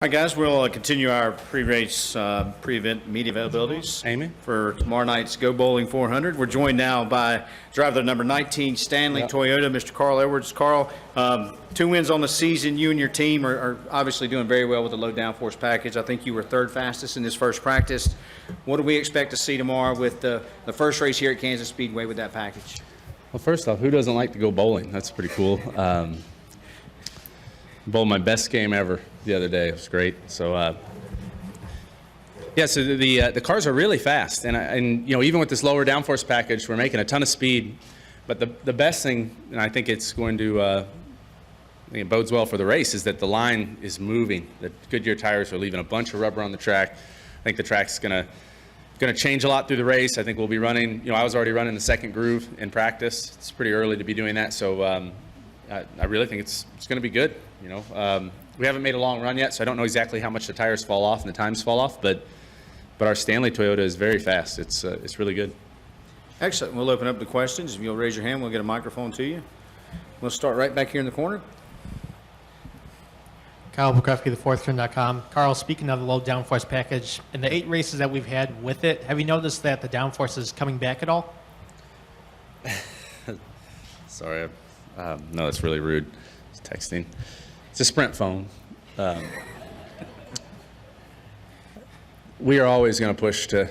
All right, guys, we'll continue our pre-race, pre-event media availabilities. Amy? For tomorrow night's GoBowling 400. We're joined now by driver number 19, Stanley Toyota, Mr. Carl Edwards. Carl, 2 wins on the season. You and your team are obviously doing very well with the low downforce package. I think you were 3rd fastest in this first practice. What do we expect to see tomorrow with the first race here at Kansas Speedway with that package? Well, first off, who doesn't like to go bowling? That's pretty cool. Bowled my best game ever the other day. It was great. So, yeah. So the cars are really fast, and you know, even with this lower downforce package, we're making a ton of speed. But the best thing, and I think it's going to, I think it bodes well for the race, is that the line is moving. The Goodyear tires are leaving a bunch of rubber on the track. I think the track's gonna change a lot through the race. I think we'll be running. You know, I was already running the 2nd groove in practice. It's pretty early to be doing that, so I really think it's going to be good. You know, we haven't made a long run yet, so I don't know exactly how much the tires fall off and the times fall off, but our Stanley Toyota is very fast. It's really good. Excellent. We'll open up the questions. If you'll raise your hand, we'll get a microphone to you. We'll start right back here in the corner. Kyle Bukowski, thefourthturn.com. Carl, speaking of the low downforce package, in the 8 races that we've had with it, have you noticed that the downforce is coming back at all? Sorry. No, that's really rude. It's texting. It's a Sprint phone. We are always going to push to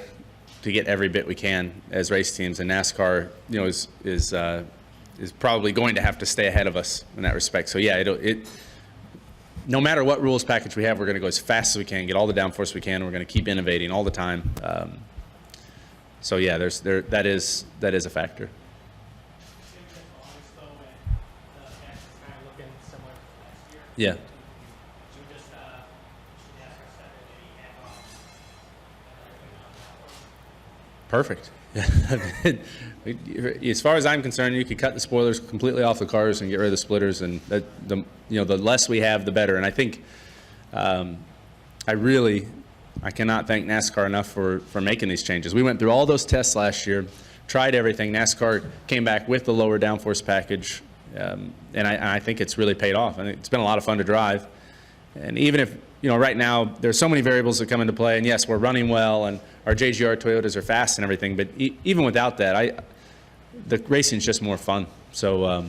get every bit we can as race teams, and NASCAR, you know, is probably going to have to stay ahead of us in that respect. So yeah, no matter what rules package we have, we're going to go as fast as we can, get all the downforce we can, and we're going to keep innovating all the time. So yeah, that is a factor. Yeah. Perfect. As far as I'm concerned, you could cut the spoilers completely off the cars and get rid of the splitters, and the less we have, the better. And I think I cannot thank NASCAR enough for making these changes. We went through all those tests last year, tried everything. NASCAR came back with the lower downforce package, and I think it's really paid off. I think it's been a lot of fun to drive. And even if, you know, right now there's so many variables that come into play, and yes, we're running well, and our JGR Toyotas are fast and everything, but even without that, the racing is just more fun. So,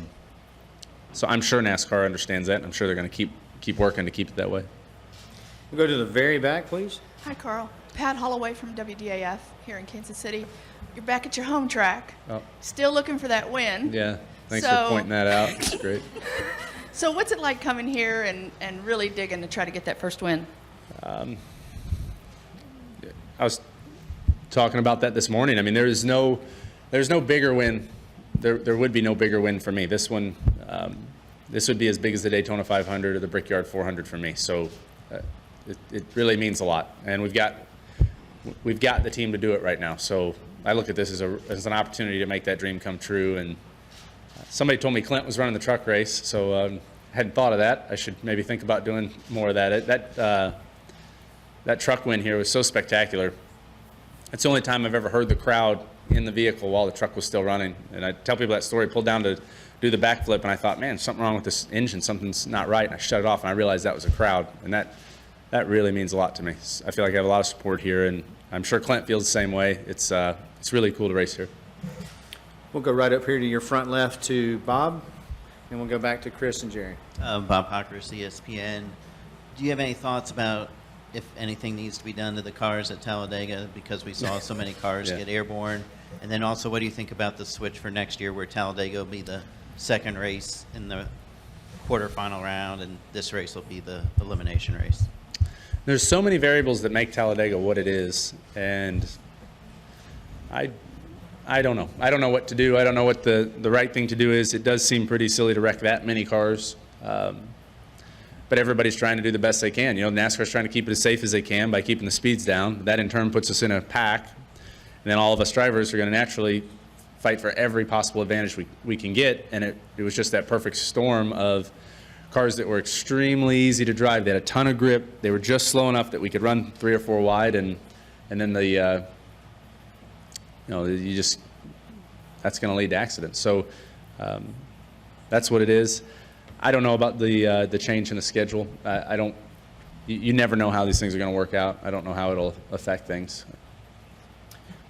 so I'm sure NASCAR understands that, and I'm sure they're going to keep working to keep it that way. We'll go to the very back, please. Hi, Carl. Pat Holloway from WDAF here in Kansas City. You're back at your home track. Oh. Still looking for that win. Yeah, thanks for pointing that out. It's great. So what's it like coming here and really digging to try to get that first win? I was talking about that this morning. I mean, there's no bigger win. There would be no bigger win for me. This one, this would be as big as the Daytona 500 or the Brickyard 400 for me. So it really means a lot, and we've got the team to do it right now. So I look at this as an opportunity to make that dream come true. And somebody told me Clint was running the truck race, so I hadn't thought of that. I should maybe think about doing more of that. That truck win here was so spectacular. It's the only time I've ever heard the crowd in the vehicle while the truck was still running. And I tell people that story, pulled down to do the backflip, and I thought, man, something wrong with this engine, something's not right. And I shut it off, and I realized that was a crowd. And that really means a lot to me. I feel like I have a lot of support here, and I'm sure Clint feels the same way. It's really cool to race here. We'll go right up here to your front left to Bob, and we'll go back to Chris and Jerry. Bob Hockers, ESPN. Do you have any thoughts about if anything needs to be done to the cars at Talladega, because we saw so many cars get airborne? And then also, what do you think about the switch for next year, where Talladega will be the 2nd race in the quarterfinal round, and this race will be the elimination race? There's so many variables that make Talladega what it is, and I don't know. I don't know what to do. I don't know what the right thing to do is. It does seem pretty silly to wreck that many cars. But everybody's trying to do the best they can. You know, NASCAR's trying to keep it as safe as they can by keeping the speeds down. That in turn puts us in a pack. And then all of us drivers are going to naturally fight for every possible advantage we can get. And it was just that perfect storm of cars that were extremely easy to drive. They had a ton of grip. They were just slow enough that we could run 3 or 4 wide. And then that's going to lead to accidents. So that's what it is. I don't know about the change in the schedule. I don't you never know how these things are going to work out. I don't know how it'll affect things.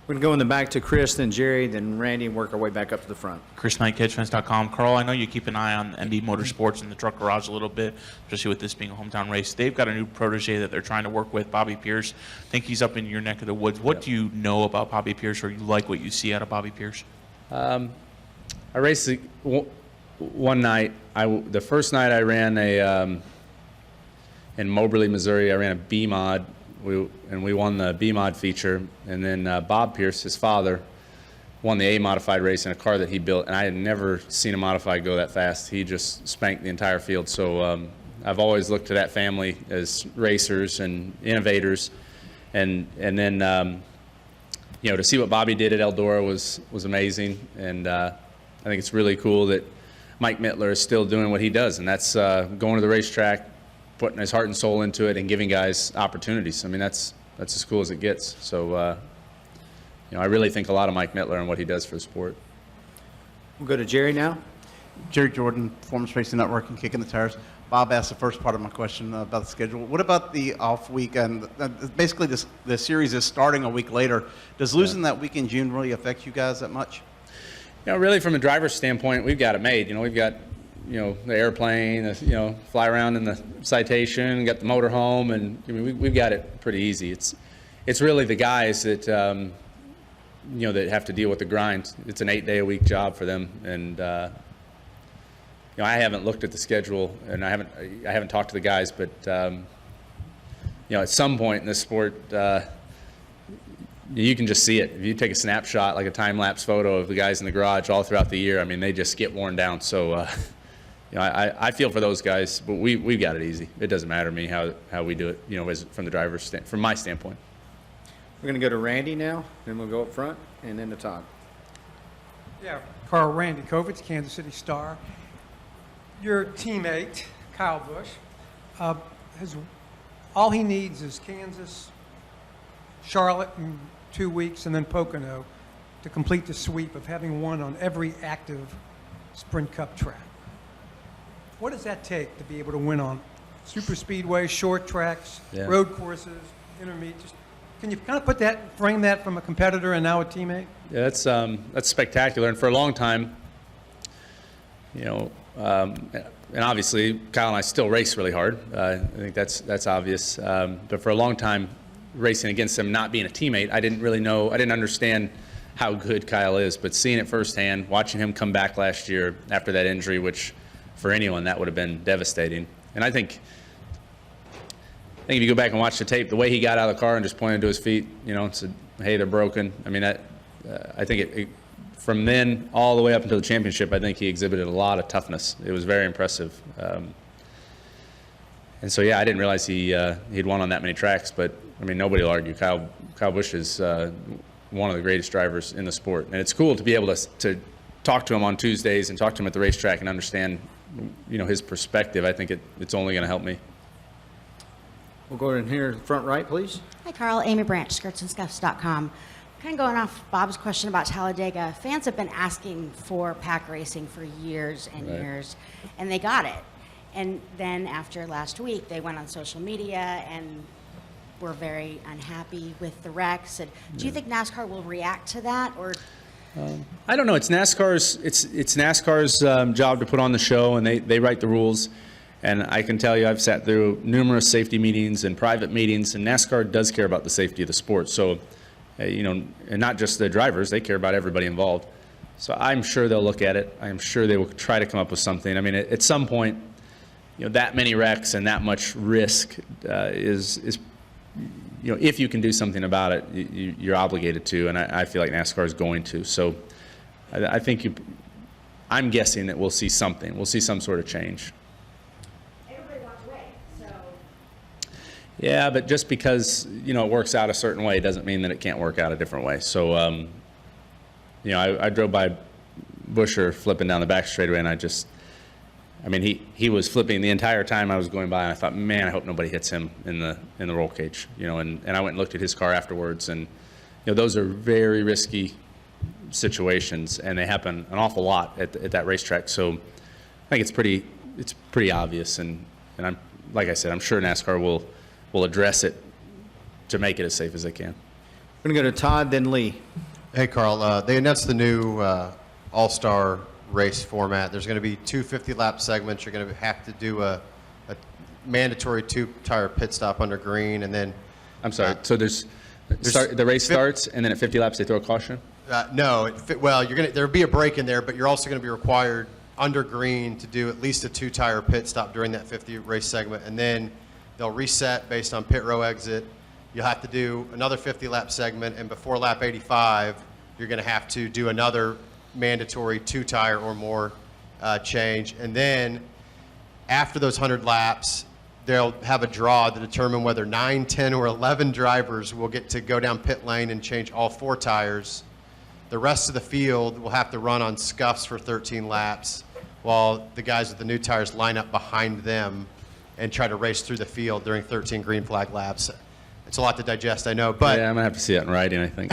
We're going to go in the back to Chris, then Jerry, then Randy, and work our way back up to the front. Chris Knight, catchfence.com. Carl, I know you keep an eye on MB Motorsports and the truck garage a little bit, especially with this being a hometown race. They've got a new protege that they're trying to work with, Bobby Pierce. I think he's up in your neck of the woods. What do you know about Bobby Pierce, or you like what you see out of Bobby Pierce? I raced one night. The first night I ran in Moberly, Missouri, I ran a B mod. We won the B mod feature, and then Bob Pierce, his father, won the A modified race in a car that he built, and I had never seen a modified go that fast. He just spanked the entire field. So I've always looked to that family as racers and innovators, and then to see what Bobby did at Eldora was amazing, and I think it's really cool that Mike Mittler is still doing what he does, and that's going to the racetrack, putting his heart and soul into it, and giving guys opportunities. I mean, that's as cool as it gets. So, I really think a lot of Mike Mittler and what he does for the sport. We'll go to Jerry now. Jerry Jordan, Performance Racing Network and Kicking the Tires. Bob asked the first part of my question about the schedule. What about the off weekend? Basically, the series is starting a week later. Does losing that week in June really affect you guys that much? Really, from a driver's standpoint, we've got it made. We've got the airplane, fly around in the Citation, got the motorhome, and we've got it pretty easy. It's really the guys that that have to deal with the grind. It's an 8-day-a-week job for them, and I haven't looked at the schedule, and I haven't talked to the guys, but at some point in this sport, you can just see it. If you take a snapshot, like a time-lapse photo of the guys in the garage all throughout the year, I mean, they just get worn down. So. I feel for those guys, but we've got it easy. It doesn't matter to me how we do it, from the driver's from my standpoint. We're going to go to Randy now, then we'll go up front, and then to Todd. Yeah, Carl, Randy Kovitz, Kansas City Star. Your teammate, Kyle Busch, all he needs is Kansas, Charlotte in 2 weeks, and then Pocono to complete the sweep of having won on every active Sprint Cup track. What does that take to be able to win on super speedway, short tracks, road courses, intermediate? Can you kind of frame that from a competitor and now a teammate? Yeah, that's spectacular. And for a long time, and obviously Kyle and I still race really hard. I think that's obvious. But for a long time, racing against him, not being a teammate, I didn't understand how good Kyle is. But seeing it firsthand, watching him come back last year after that injury, which for anyone that would have been devastating. And I think if you go back and watch the tape, the way he got out of the car and just pointed to his feet, and said, "Hey, they're broken." I mean, I think from then all the way up until the championship, I think he exhibited a lot of toughness. It was very impressive. And so, I didn't realize he'd won on that many tracks. But I mean, nobody will argue. Kyle Busch is one of the greatest drivers in the sport, and it's cool to be able to talk to him on Tuesdays and talk to him at the racetrack and understand his perspective. I think it's only going to help me. We'll go in here, front right, please. Hi, Carl. Amy Branch, skirtsandscuffs.com. Kind of going off Bob's question about Talladega, fans have been asking for pack racing for years and years, and they got it. And then after last week, they went on social media and were very unhappy with the wrecks. And do you think NASCAR will react to that, or? I don't know. It's NASCAR's job to put on the show, and they write the rules. And I can tell you, I've sat through numerous safety meetings and private meetings, and NASCAR does care about the safety of the sport. So, and not just the drivers, they care about everybody involved. So I'm sure they'll look at it. I'm sure they will try to come up with something. I mean, at some point, that many wrecks and that much risk is if you can do something about it, you're obligated to, and I feel like NASCAR is going to. So I think I'm guessing that we'll see something. We'll see some sort of change. Everybody walked away, so. Yeah, but just because, it works out a certain way doesn't mean that it can't work out a different way. So, I drove by Buscher flipping down the back straightaway, and he was flipping the entire time I was going by, and I thought, man, I hope nobody hits him in the roll cage, and I went and looked at his car afterwards, and those are very risky situations, and they happen an awful lot at that racetrack. So I think it's pretty obvious, and I'm like I said, I'm sure NASCAR will will address it to make it as safe as they can. We're going to go to Todd, then Lee. Hey, Carl. They announced the new all-star race format. There's going to be 2 50-lap segments. You're going to have to do a mandatory 2-tire pit stop under green, and then... I'm sorry. So the race starts, and then at 50 laps they throw a caution? No. There'll be a break in there, but you're also going to be required under green to do at least a 2-tire pit stop during that 50 race segment, and then they'll reset based on pit row exit. You'll have to do another 50-lap segment, and before lap 85, you're going to have to do another mandatory 2-tire or more change. And then after those 100 laps, they'll have a draw to determine whether 9, 10, or 11 drivers will get to go down pit lane and change all 4 tires. The rest of the field will have to run on scuffs for 13 laps, while the guys with the new tires line up behind them and try to race through the field during 13 green flag laps. It's a lot to digest, I know, but... Yeah, I'm going to have to see that in writing, I think.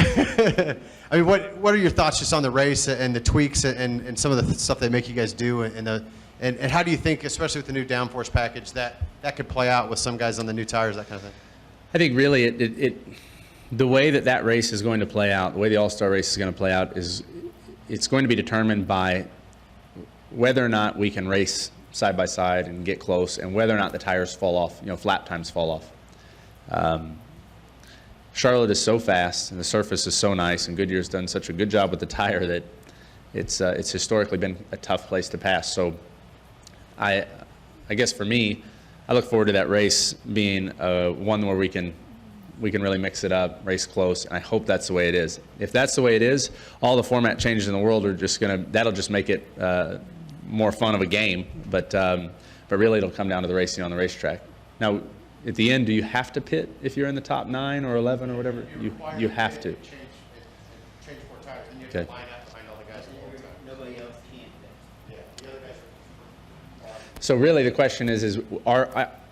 I mean, what are your thoughts just on the race and the tweaks and some of the stuff they make you guys do, and how do you think, especially with the new downforce package, that could play out with some guys on the new tires, that kind of thing? I think really the way that race is going to play out, the way the All-Star race is going to play out is it's going to be determined by whether or not we can race side by side and get close, and whether or not the tires fall off, lap times fall off. Charlotte is so fast and the surface is so nice, and Goodyear's done such a good job with the tire that it's historically been a tough place to pass. So I guess for me, I look forward to that race being one where we can really mix it up, race close, and I hope that's the way it is. If that's the way it is, all the format changes in the world are that'll just make it more fun of a game, but really it'll come down to the racing on the racetrack. Now, at the end, do you have to pit if you're in the top 9 or 11 or whatever? You have to. Change 4 tires, and you have Okay. to line up behind all the guys the whole time. Nobody else can. Yeah, the other guys are... So really the question is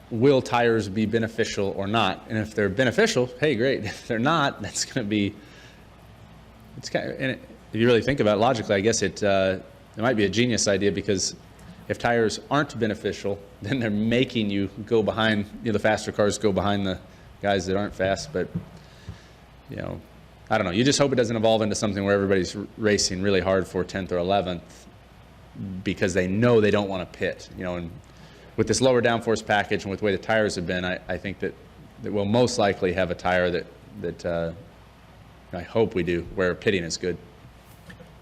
will tires be beneficial or not? And if they're beneficial, hey, great. If they're not, that's going to be, if you really think about it logically, I guess it might be a genius idea, because if tires aren't beneficial, then they're making you go behind, the faster cars go behind the guys that aren't fast. But, I don't know. You just hope it doesn't evolve into something where everybody's racing really hard for 10th or 11th because they know they don't want to pit. And with this lower downforce package and with the way the tires have been, I think that we'll most likely have a tire that I hope we do, where pitting is good.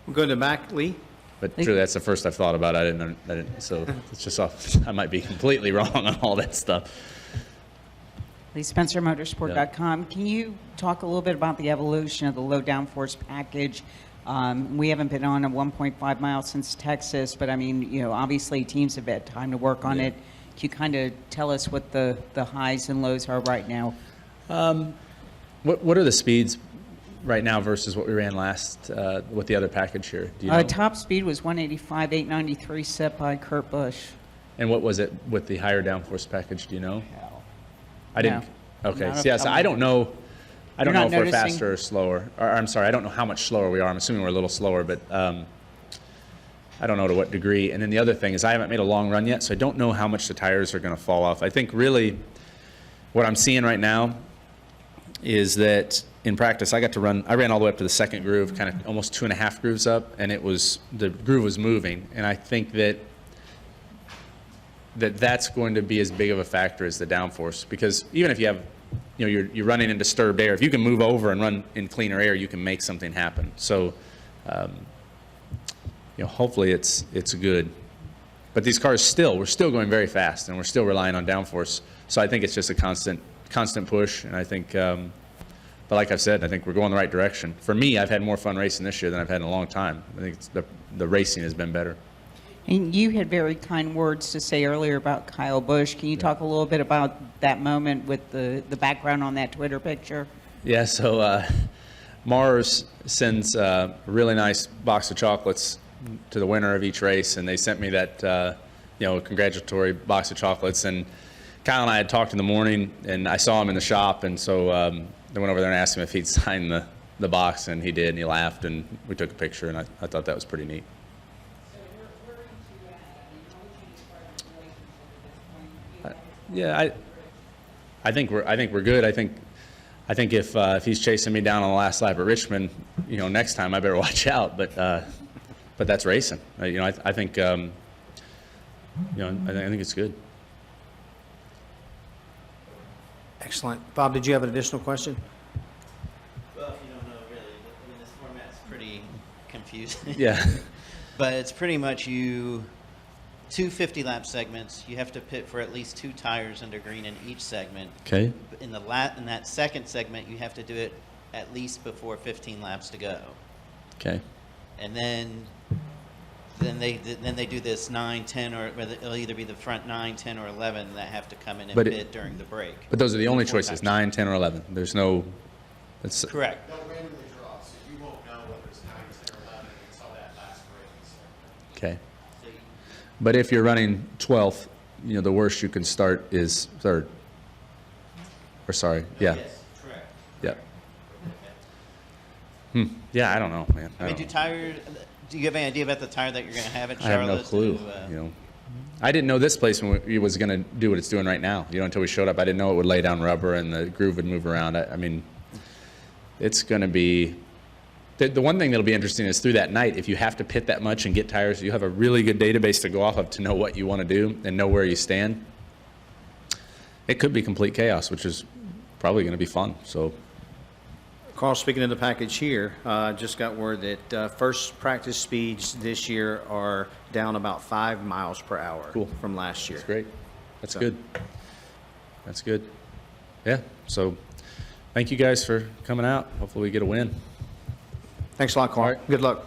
We'll go to Mac, Lee. But truly, that's the first I've thought about. I didn't. So it's just off. I might be completely wrong on all that stuff. Lee Spencer, Motorsport.com. Can you talk a little bit about the evolution of the low downforce package? We haven't been on a 1.5 mile since Texas, but I mean, obviously teams have had time to work on it. Can you kind of tell us what the highs and lows are right now? What are the speeds right now versus what we ran last with the other package here? Do you know? Top speed was 185, 893 set by Kurt Busch. And what was it with the higher downforce package? Do you know? I didn't. No. Okay. Not So, yeah, so I don't know. I don't know You're if not we're noticing? faster or slower. Or, I'm sorry, I don't know how much slower we are. I'm assuming we're a little slower, but I don't know to what degree. And then the other thing is I haven't made a long run yet, so I don't know how much the tires are going to fall off. I think really what I'm seeing right now is that in practice I ran all the way up to the second groove, kind of almost 2.5 grooves up, and the groove was moving. And I think that's going to be as big of a factor as the downforce, because even if you have you're running in disturbed air, if you can move over and run in cleaner air, you can make something happen. So hopefully it's good. But these cars we're still going very fast, and we're still relying on downforce. So I think it's just a constant push, and I think but like I've said, I think we're going the right direction. For me, I've had more fun racing this year than I've had in a long time. I think the racing has been better. And you had very kind words to say earlier about Kyle Busch. Can you talk a little bit about that moment with the background on that Twitter picture? Yeah, so Mars sends a really nice box of chocolates to the winner of each race, and they sent me that congratulatory box of chocolates. And Kyle and I had talked in the morning, and I saw him in the shop, and so they went over there and asked him if he'd sign the box, and he did, and he laughed, and we took a picture, and I thought that was pretty neat. Yeah, I think we're good. I think if he's chasing me down on the last lap at Richmond, next time I better watch out. But that's racing. I think I think it's good. Excellent. Bob, did you have an additional question? Well, if you don't know really, I mean, this format's pretty confusing. Yeah. But it's pretty much two 50-lap segments. You have to pit for at least 2 tires under green in each segment. Okay. In that second segment, you have to do it at least before 15 laps to go. Okay. And then they do this 9, 10, or it'll either be the front 9, 10, or 11 that have to come in and pit during the break. But those are the only 4 choices: times. 9, 10, or 11. There's no. That's Correct. They'll randomly draw, so you won't know whether it's 9, 10, or 11 until that last race. okay. But if you're running 12th, the worst you can start is 3rd. Or sorry, yeah. Yes, correct. Yeah. Yeah, I don't know, man. I mean, do you have any idea about the tire that you're going to have at I have Charlotte? no clue. I didn't know this place when it was going to do what it's doing right now. Until we showed up, I didn't know it would lay down rubber and the groove would move around. I mean, it's going to be. The one thing that'll be interesting is through that night, if you have to pit that much and get tires, you have a really good database to go off of to know what you want to do and know where you stand. It could be complete chaos, which is probably going to be fun. So, Carl, speaking of the package here, just got word that first practice speeds this year are down about 5 miles per hour from last year. that's great. That's good. That's good. Yeah. So, thank you guys for coming out. Hopefully, we get a win. Thanks a lot, Carl. All right. Good luck.